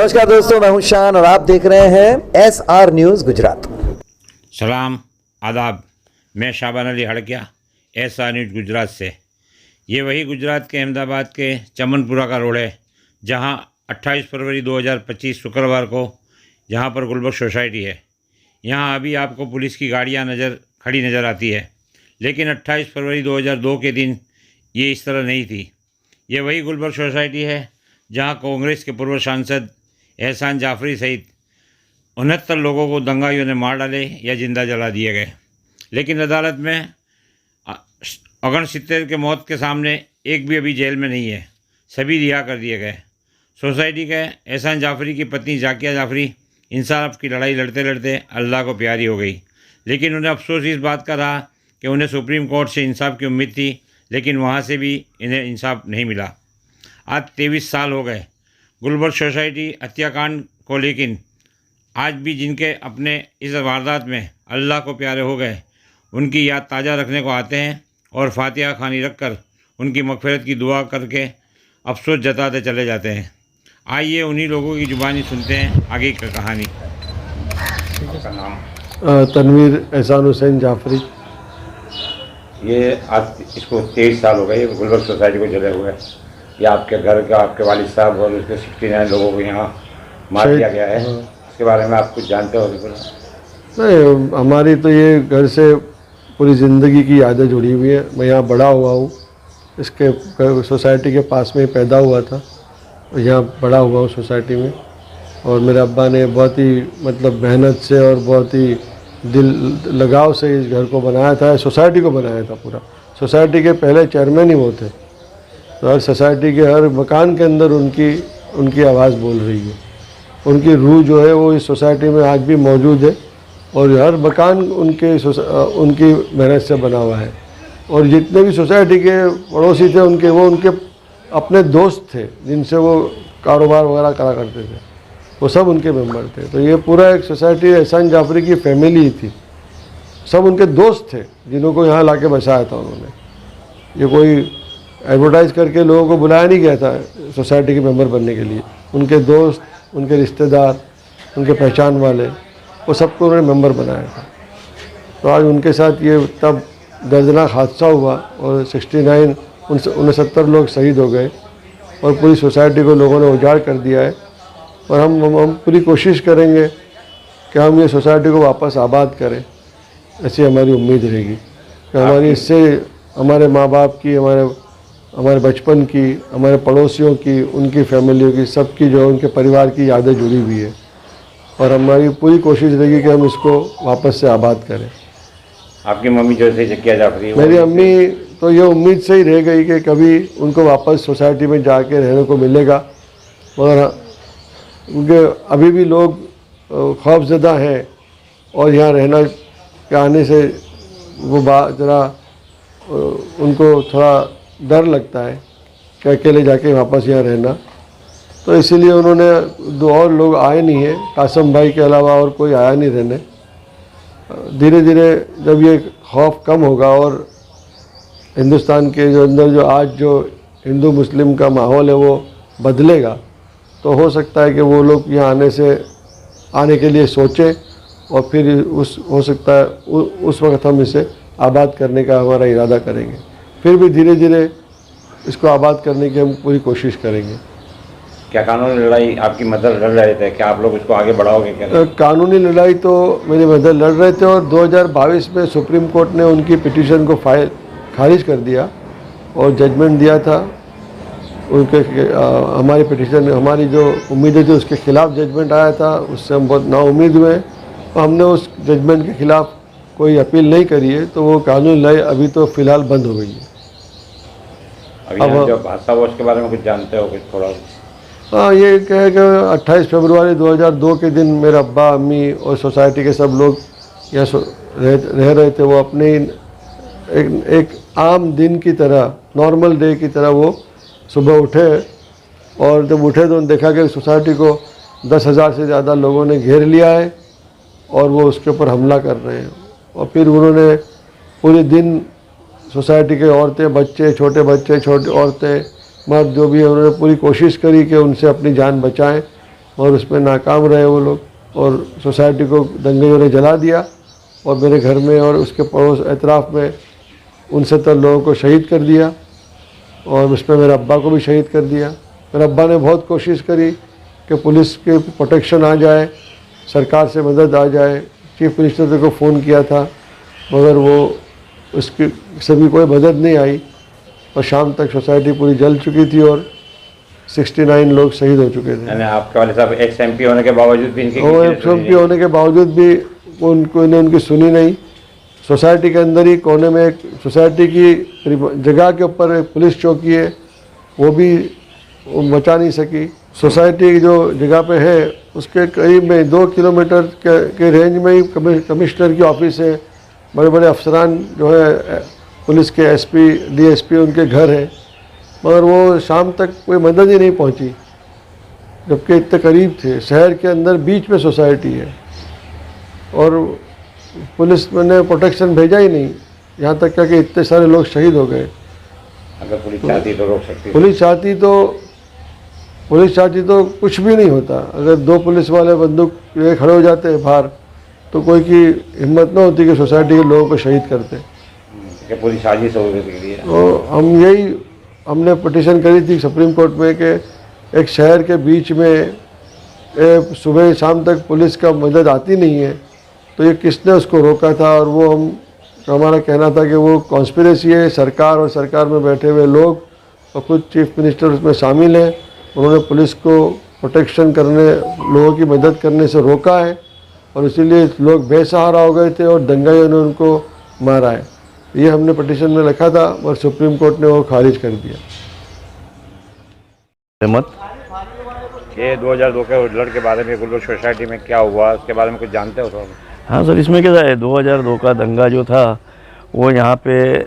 नमस्कार दोस्तों, मैं हूं शान और आप देख रहे हैं SR न्यूज़ गुजरात। सलाम आदाब, मैं शाबान अली हड़किया SR न्यूज़ गुजरात से। ये वही गुजरात के अहमदाबाद के चमनपुरा का रोड है जहां 28 फरवरी 2025 शुक्रवार को जहां पर गुलबर्ग सोसाइटी है। यहां अभी आपको पुलिस की गाड़ियां खड़ी नज़र आती है, लेकिन 28 फरवरी 2002 के दिन ये इस तरह नहीं थी। ये वही गुलबर्ग सोसाइटी है जहां कांग्रेस के पूर्व सांसद एहसान जाफरी सहित 69 लोगों को दंगाइयों ने मार डाले या जिंदा जला दिए गए। लेकिन अदालत में 69 के मौत के सामने एक भी अभी जेल में नहीं है, सभी रिहा कर दिए गए। सोसाइटी के एहसान जाफरी की पत्नी जाकिया जाफरी इंसाफ की लड़ाई लड़ते लड़ते अल्लाह को प्यारी हो गई, लेकिन उन्हें अफसोस इस बात का रहा कि उन्हें सुप्रीम कोर्ट से इंसाफ की उम्मीद थी, लेकिन वहाँ से भी इन्हें इंसाफ नहीं मिला। आज 23 साल हो गए गुलबर्ग सोसाइटी हत्याकांड को, लेकिन आज भी जिनके अपने इस वारदात में अल्लाह को प्यारे हो गए, उनकी याद ताज़ा रखने को आते हैं और फातिहा खानी रखकर उनकी मग़फ़िरत की दुआ करके अफसोस जताते चले जाते हैं। आइए उन्हीं लोगों की ज़ुबानी सुनते हैं आगे की कहानी। आपका नाम? तनवीर एहसान हुसैन जाफरी। ये आज इसको 23 साल हो गए गुलबर्ग सोसाइटी को जले हुए। ये आपके घर का, आपके वालिद साहब और उसके 69 लोगों को यहाँ मार दिया गया है। इसके बारे में आप कुछ जानते हो? नहीं, हमारी तो ये घर से पूरी ज़िंदगी की यादें जुड़ी हुई है। मैं यहाँ बड़ा हुआ हूँ, इसके सोसाइटी के पास में ही पैदा हुआ था और यहाँ बड़ा हुआ हूँ सोसाइटी में। और मेरे अब्बा ने बहुत ही मेहनत से और बहुत ही दिल लगाव से इस घर को बनाया था, सोसाइटी को बनाया था। पूरा सोसाइटी के पहले चेयरमैन ही वो थे, तो हर सोसाइटी के हर मकान के अंदर उनकी आवाज़ बोल रही है। उनकी रूह जो है वो इस सोसाइटी में आज भी मौजूद है और हर मकान उनकी मेहनत से बना हुआ है। और जितने भी सोसाइटी के पड़ोसी थे उनके अपने दोस्त थे, जिनसे वो कारोबार वगैरह करा करते थे, वो सब उनके मेंबर थे। तो ये पूरा एक सोसाइटी एहसान जाफरी की फैमिली थी, सब उनके दोस्त थे जिनको यहाँ लाके बसाया था उन्होंने। ये कोई एडवर्टाइज़ करके लोगों को बुलाया नहीं गया था सोसाइटी के मेंबर बनने के लिए। उनके दोस्त, उनके रिश्तेदार, उनके पहचान वाले, वो सबको उन्होंने मेंबर बनाया था। तो आज उनके साथ ये तब दर्दनाक हादसा हुआ और 69 लोग शहीद हो गए और पूरी सोसाइटी को लोगों ने उजाड़ कर दिया है। और हम पूरी कोशिश करेंगे कि हम ये सोसाइटी को वापस आबाद करें, ऐसी हमारी उम्मीद रहेगी कि हमारी इससे हमारे माँ बाप की, हमारे बचपन की, हमारे पड़ोसियों की, उनकी फैमिलियों की, सबकी जो उनके परिवार की यादें जुड़ी हुई है और हमारी पूरी कोशिश रहेगी कि हम इसको वापस से आबाद करें। आपकी मम्मी जैसे जाकिया जाफरी, मेरी अम्मी तो ये उम्मीद से ही रह गई कि कभी उनको वापस सोसाइटी में जाके रहने को मिलेगा, मगर उनके अभी भी लोग खौफज़दा हैं और यहाँ रहना के आने से वो ज़रा उनको थोड़ा डर लगता है कि अकेले जाके वापस यहाँ रहना। तो इसीलिए उन्होंने, दो और लोग आए नहीं हैं, कासम भाई के अलावा और कोई आया नहीं रहने। धीरे धीरे जब ये खौफ कम होगा और हिंदुस्तान के अंदर जो आज जो हिंदू मुस्लिम का माहौल है वो बदलेगा, तो हो सकता है कि वो लोग यहाँ आने के लिए सोचें और फिर हो सकता है उस वक्त हम इसे आबाद करने का हमारा इरादा करेंगे। फिर भी धीरे धीरे इसको आबाद करने की हम पूरी कोशिश करेंगे। क्या कानूनी लड़ाई आपकी मदद लड़ रहे थे? क्या आप लोग इसको आगे बढ़ाओगे? क्या कानूनी लड़ाई तो मेरी मदद लड़ रहे थे और 2022 में सुप्रीम कोर्ट ने उनकी पिटीशन को खारिज कर दिया और जजमेंट दिया था उनके। हमारी पिटीशन, हमारी जो उम्मीदें थी उसके खिलाफ जजमेंट आया था, उससे हम बहुत नाउम्मीद हुए और हमने उस जजमेंट के खिलाफ कोई अपील नहीं करी है। तो वो कानूनी लड़ाई अभी तो फ़िलहाल बंद हो गई है। अब जो हादसा हुआ उसके बारे में कुछ जानते हो कुछ थोड़ा? हाँ, ये कहे कि 28 फरवरी 2002 के दिन मेरे अब्बा, अम्मी और सोसाइटी के सब लोग यहाँ रह रहे थे। वो अपने एक आम दिन की तरह, नॉर्मल डे की तरह वो सुबह उठे और जब उठे तो देखा कि सोसाइटी को 10,000 से ज़्यादा लोगों ने घेर लिया है और वो उसके ऊपर हमला कर रहे हैं। और फिर उन्होंने पूरे दिन सोसाइटी के औरतें, बच्चे, छोटे औरतें, मर्द जो भी है, उन्होंने पूरी कोशिश करी कि उनसे अपनी जान बचाएं। और उसमें नाकाम रहे वो लोग, और सोसाइटी को दंगइयों ने जला दिया और मेरे घर में और उसके पड़ोस एतराफ़ में 69 लोगों को शहीद कर दिया, और उसमें मेरे अब्बा को भी शहीद कर दिया। मेरे अब्बा ने बहुत कोशिश करी कि पुलिस के प्रोटेक्शन आ जाए, सरकार से मदद आ जाए। चीफ मिनिस्टर को फ़ोन किया था, मगर वो उसकी सभी कोई मदद नहीं आई, और शाम तक सोसाइटी पूरी जल चुकी थी और 69 लोग शहीद हो चुके थे। यानी आपके वाले साहब एक्स MP होने के बावजूद भी इनकी और एक्स MP होने के बावजूद भी उनकी सुनी नहीं। सोसाइटी के अंदर ही कोने में एक सोसाइटी की जगह के ऊपर एक पुलिस चौकी है, वो भी बचा नहीं सकी। सोसाइटी की जो जगह पे है उसके करीब में 2 किलोमीटर के रेंज में ही कमिश्नर की ऑफिस है, बड़े बड़े अफसरान जो है पुलिस के SP DSP उनके घर है, मगर वो शाम तक कोई मदद ही नहीं पहुंची, जबकि इतने करीब थे। शहर के अंदर बीच में सोसाइटी है और पुलिस ने प्रोटेक्शन भेजा ही नहीं, यहाँ तक कि इतने सारे लोग शहीद हो गए। अगर पुलिस चाहती तो रोक सकती, पुलिस चाहती तो कुछ भी नहीं होता। अगर 2 पुलिस वाले बंदूक लिए खड़े हो जाते बाहर तो कोई की हिम्मत ना होती कि सोसाइटी के लोगों को शहीद करते। कि पुलिस साजिश हो गई। तो हमने पिटीशन करी थी सुप्रीम कोर्ट में कि एक शहर के बीच में सुबह शाम तक पुलिस का मदद आती नहीं है, तो ये किसने उसको रोका था। और वो हमारा कहना था कि वो कॉन्स्पिरेसी है, सरकार और सरकार में बैठे हुए लोग और खुद चीफ मिनिस्टर उसमें शामिल हैं। उन्होंने पुलिस को प्रोटेक्शन करने, लोगों की मदद करने से रोका है, और इसीलिए लोग बेसहारा हो गए थे और दंगाइयों ने उनको मारा है। ये हमने पिटीशन में लिखा था और सुप्रीम कोर्ट ने वो खारिज कर दिया। ये 2002 के उल्लड़ के बारे में गुलबर्ग सोसाइटी में क्या हुआ, उसके बारे में कुछ जानते हो थोड़ा? हाँ सर, इसमें क्या है, 2002 का दंगा जो था वो यहाँ पे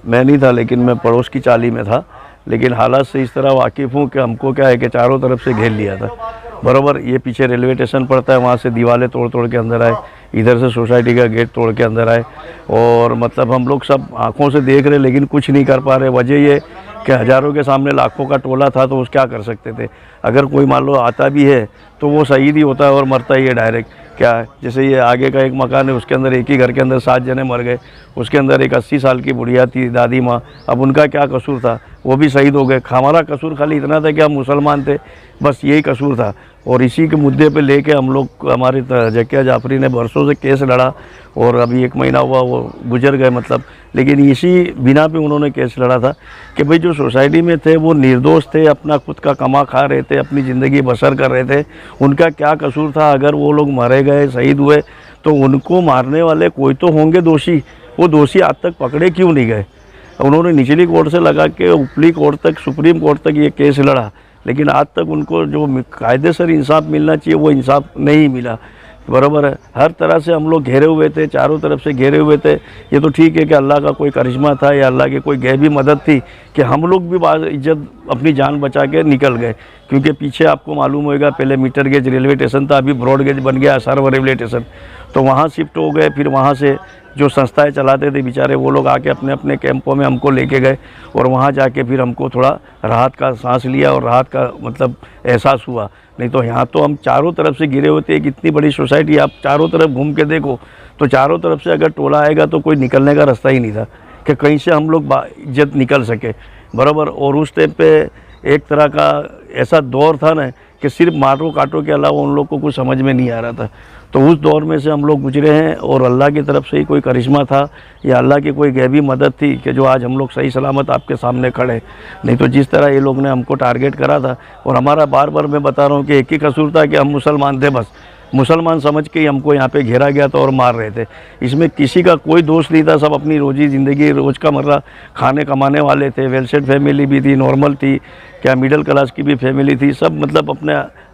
मैं नहीं था, लेकिन मैं पड़ोस की चाली में था। लेकिन हालात से इस तरह वाकिफ़ हूँ कि हमको क्या है कि चारों तरफ से घेर लिया था। बराबर ये पीछे रेलवे स्टेशन पड़ता है, वहाँ से दीवारें तोड़ तोड़ के अंदर आए, इधर से सोसाइटी का गेट तोड़ के अंदर आए, और मतलब हम लोग सब आँखों से देख रहे लेकिन कुछ नहीं कर पा रहे। वजह ये कि हज़ारों के सामने लाखों का टोला था, तो उस क्या कर सकते थे। अगर कोई मान लो आता भी है तो वो शहीद ही होता है और मरता ही है डायरेक्ट। क्या है, जैसे ये आगे का एक मकान है, उसके अंदर एक ही घर के अंदर 7 जने मर गए। उसके अंदर एक 80 साल की बुढ़िया थी, दादी माँ। अब उनका क्या कसूर था, वो भी शहीद हो गए। हमारा कसूर खाली इतना था कि हम मुसलमान थे, बस यही कसूर था। और इसी के मुद्दे पे लेके हम लोग, हमारे जकिया जाफरी ने बरसों से केस लड़ा, और अभी 1 महीना हुआ वो गुजर गए मतलब। लेकिन इसी बिना पे उन्होंने केस लड़ा था कि भाई जो सोसाइटी में थे वो निर्दोष थे, अपना खुद का कमा खा रहे थे, अपनी ज़िंदगी बसर कर रहे थे। उनका क्या कसूर था? अगर वो लोग मारे गए, शहीद हुए, तो उनको मारने वाले कोई तो होंगे दोषी। वो दोषी आज तक पकड़े क्यों नहीं गए? उन्होंने निचली कोर्ट से लगा के ऊपरी कोर्ट तक, सुप्रीम कोर्ट तक ये केस लड़ा, लेकिन आज तक उनको जो कायदेसर इंसाफ मिलना चाहिए वो इंसाफ नहीं मिला। बराबर है, हर तरह से हम लोग घेरे हुए थे, चारों तरफ से घेरे हुए थे। ये तो ठीक है कि अल्लाह का कोई करिश्मा था या अल्लाह की कोई गैबी मदद थी कि हम लोग भी इज्जत अपनी जान बचा के निकल गए। क्योंकि पीछे आपको मालूम होगा, पहले मीटर गेज रेलवे स्टेशन था, अभी ब्रॉड गेज बन गया सर्व रेलवे स्टेशन, तो वहाँ शिफ्ट हो गए। फिर वहाँ से जो संस्थाएं चलाते थे बेचारे, वो लोग आके अपने अपने कैंपों में हमको लेके गए, और वहाँ जाके फिर हमको थोड़ा राहत का सांस लिया और राहत का मतलब एहसास हुआ। नहीं तो यहाँ तो हम चारों तरफ से घिरे होते। एक इतनी बड़ी सोसाइटी, आप चारों तरफ घूम के देखो तो चारों तरफ से अगर टोला आएगा तो कोई निकलने का रास्ता ही नहीं था कि कहीं से हम लोग इज्जत निकल सके। बराबर। और उस टाइम पे एक तरह का ऐसा दौर था ना कि सिर्फ मारो काटो के अलावा उन लोग को कुछ समझ में नहीं आ रहा था। तो उस दौर में से हम लोग गुजरे हैं, और अल्लाह की तरफ से ही कोई करिश्मा था या अल्लाह की कोई गैबी मदद थी कि जो आज हम लोग सही सलामत आपके सामने खड़े। नहीं तो जिस तरह ये लोग ने हमको टारगेट करा था, और हमारा बार बार मैं बता रहा हूँ कि एक ही कसूर था कि हम मुसलमान थे, बस मुसलमान समझ के ही हमको यहाँ पे घेरा गया था और मार रहे थे। इसमें किसी का कोई दोष नहीं था, सब अपनी रोजी ज़िंदगी रोज़ का मर्रा खाने कमाने वाले थे। वेल सेट फैमिली भी थी, नॉर्मल थी, क्या मिडिल क्लास की भी फैमिली थी, सब मतलब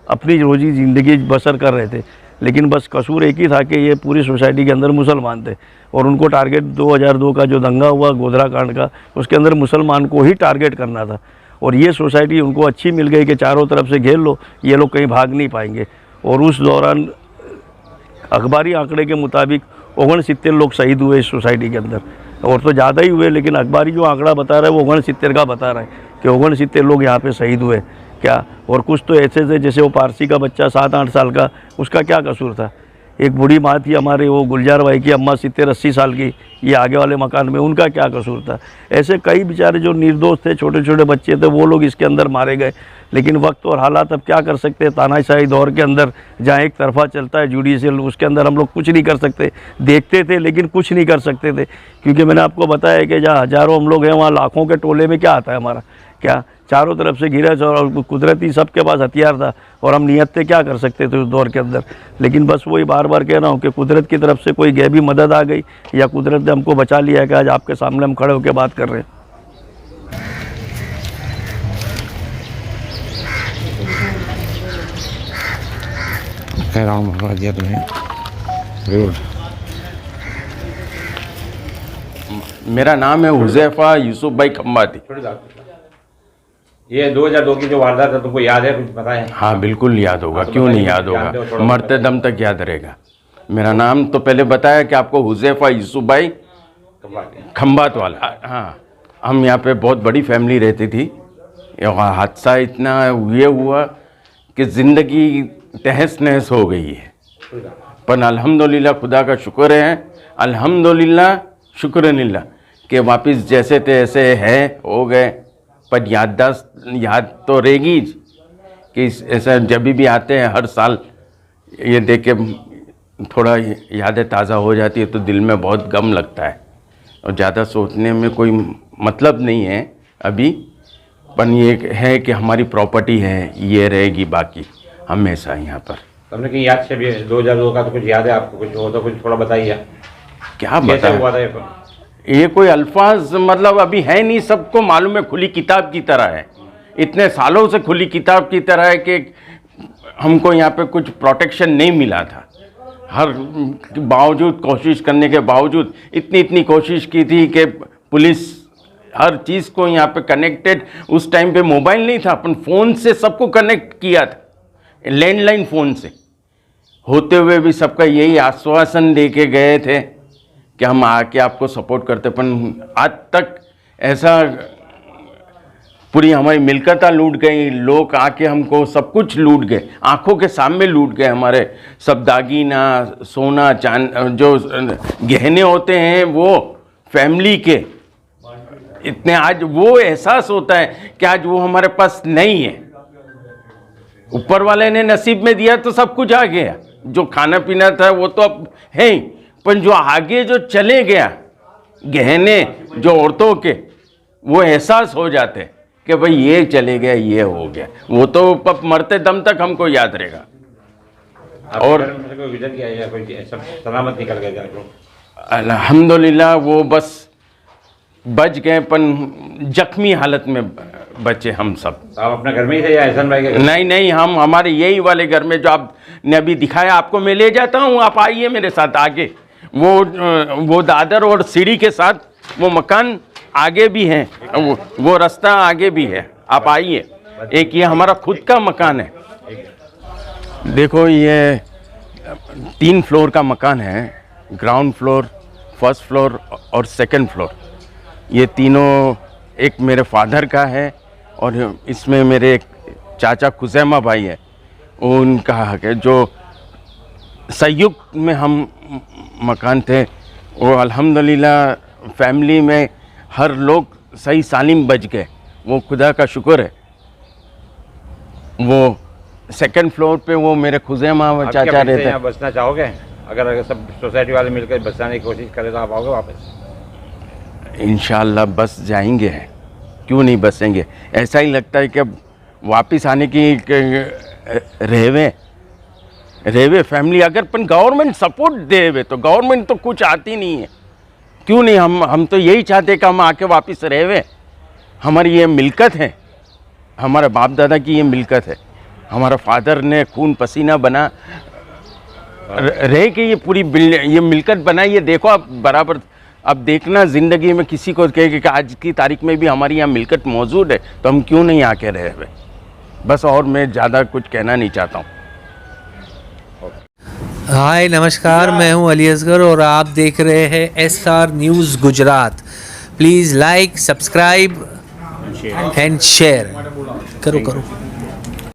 अपनी रोजी ज़िंदगी बसर कर रहे थे। लेकिन बस कसूर एक ही था कि ये पूरी सोसाइटी के अंदर मुसलमान थे, और उनको टारगेट 2002 का जो दंगा हुआ गोधरा कांड का, उसके अंदर मुसलमान को ही टारगेट करना था। और ये सोसाइटी उनको अच्छी मिल गई कि चारों तरफ से घेर लो, ये लोग कहीं भाग नहीं पाएंगे। और उस दौरान अखबारी आंकड़े के मुताबिक 69 लोग शहीद हुए इस सोसाइटी के अंदर, और तो ज़्यादा ही हुए, लेकिन अखबारी जो आंकड़ा बता रहा है वो 69 का बता रहा है कि 69 लोग यहाँ पे शहीद हुए। क्या। और कुछ तो ऐसे थे जैसे वो पारसी का बच्चा 7-8 साल का, उसका क्या कसूर था। एक बूढ़ी माँ थी हमारे, वो गुलजार भाई की अम्मा 70-80 साल की, ये आगे वाले मकान में, उनका क्या कसूर था। ऐसे कई बेचारे जो निर्दोष थे, छोटे छोटे बच्चे थे, वो लोग इसके अंदर मारे गए। लेकिन वक्त और हालात अब क्या कर सकते हैं, तानाशाही दौर के अंदर जहाँ एक तरफा चलता है जुडिशियल, उसके अंदर हम लोग कुछ नहीं कर सकते। देखते थे लेकिन कुछ नहीं कर सकते थे, क्योंकि मैंने आपको बताया कि जहाँ हज़ारों हम लोग हैं वहाँ लाखों के टोले में क्या आता है हमारा, क्या चारों तरफ से घिरा और कुदरती सबके पास हथियार था, और हम नियत थे क्या कर सकते थे उस दौर के अंदर। लेकिन बस वही बार बार कह रहा हूँ कि कुदरत की तरफ से कोई गैबी मदद आ गई, या कुदरत ने हमको बचा लिया है कि आज आपके सामने हम खड़े होकर बात कर रहे हैं। दिया तुम्हें जरूर। मेरा नाम है हुज़ैफ़ा यूसुफ भाई खम्बाती। ये 2002 की जो वारदात है तुमको याद है, कुछ पता है? हाँ बिल्कुल याद होगा, क्यों नहीं याद होगा, मरते दम तक याद रहेगा। मेरा नाम तो पहले बताया कि आपको हुज़ैफ़ा यूसुफ भाई खम्बात वाला। हाँ, हम यहाँ पे बहुत बड़ी फैमिली रहती थी। हादसा इतना ये हुआ कि ज़िंदगी तहस नहस हो गई है, पर अल्हम्दुलिल्लाह खुदा का शुक्र है, अल्हम्दुलिल्लाह शुक्रनिल्लाह कि वापस जैसे थे ऐसे है हो गए। पर याद तो रहेगी कि ऐसा जब भी आते हैं हर साल ये देख के थोड़ा यादें ताज़ा हो जाती है, तो दिल में बहुत गम लगता है, और ज़्यादा सोचने में कोई मतलब नहीं है अभी। पर ये है कि हमारी प्रॉपर्टी है, ये रहेगी बाकी हमेशा यहाँ पर। तुमने कहीं याद से भी 2002 का तो कुछ याद है आपको, कुछ हो तो कुछ थोड़ा बताइए। क्या कैसे हुआ बताएं, था ये कोई अल्फाज मतलब अभी है नहीं, सबको मालूम है, खुली किताब की तरह है, इतने सालों से खुली किताब की तरह है कि हमको यहाँ पे कुछ प्रोटेक्शन नहीं मिला था। हर बावजूद कोशिश करने के बावजूद इतनी कोशिश की थी कि पुलिस हर चीज़ को यहाँ पे कनेक्टेड, उस टाइम पे मोबाइल नहीं था, अपन फ़ोन से सबको कनेक्ट किया था, लैंडलाइन फ़ोन से। होते हुए भी सबका यही आश्वासन दे के गए थे कि हम आके आपको सपोर्ट करते, पर आज तक ऐसा पूरी हमारी मिलकता लूट गई, लोग आके हमको सब कुछ लूट गए, आंखों के सामने लूट गए हमारे सब दागीना, सोना, चांद, जो गहने होते हैं वो फैमिली के, इतने आज वो एहसास होता है कि आज वो हमारे पास नहीं है। ऊपर वाले ने नसीब में दिया तो सब कुछ आ गया, जो खाना पीना था वो तो अब है ही, पर जो आगे जो चले गया गहने जो औरतों के, वो एहसास हो जाते कि भाई ये चले गया, ये हो गया, वो तो मरते दम तक हमको याद रहेगा। और विजन किया या कोई सब सलामत निकल गए अल्हम्दुलिल्लाह वो बस बच गए, पर जख्मी हालत में बचे हम सब। आप अपने घर में ही थे या एहसान भाई के? नहीं, हम हमारे यही वाले घर में, जो आपने अभी दिखाया, आपको मैं ले जाता हूँ, आप आइए मेरे साथ आगे। वो दादर और सीढ़ी के साथ वो मकान आगे भी हैं, वो रास्ता आगे भी है, आप आइए। एक ये हमारा खुद का मकान है, देखो ये 3 फ्लोर का मकान है, ग्राउंड फ्लोर, फर्स्ट फ्लोर और सेकंड फ्लोर। ये तीनों एक मेरे फादर का है, और इसमें मेरे एक चाचा खुजैमा भाई है, उनका हक है। जो संयुक्त में हम मकान थे, वो अल्हम्दुलिल्लाह फैमिली में हर लोग सही सालिम बच गए, वो खुदा का शुक्र है। वो सेकंड फ्लोर पे वो मेरे खुजैमा चाचा रहते हैं। बचना चाहोगे? अगर सब सोसाइटी वाले मिलकर बचाने की कोशिश करें तो आप आओगे वापस? इंशाअल्लाह बस जाएंगे, क्यों नहीं बसेंगे। ऐसा ही लगता है कि अब वापस आने की रेवे फैमिली, अगर अपन गवर्नमेंट सपोर्ट देवे तो, गवर्नमेंट तो कुछ आती नहीं है, क्यों नहीं। हम तो यही चाहते कि हम आके वापस रेवे। हमारी ये मिल्कत है, हमारे बाप दादा की ये मिल्कत है, हमारा फादर ने खून पसीना बना रह के ये पूरी ये मिल्कत बनाई। ये देखो आप बराबर, अब देखना ज़िंदगी में किसी को कहे कि आज की तारीख में भी हमारी यहाँ मिल्कत मौजूद है, तो हम क्यों नहीं आके रहे हुए। बस, और मैं ज़्यादा कुछ कहना नहीं चाहता हूँ। हाय नमस्कार, मैं हूं अली असगर और आप देख रहे हैं SR news Gujarat. Please like, subscribe and share करो।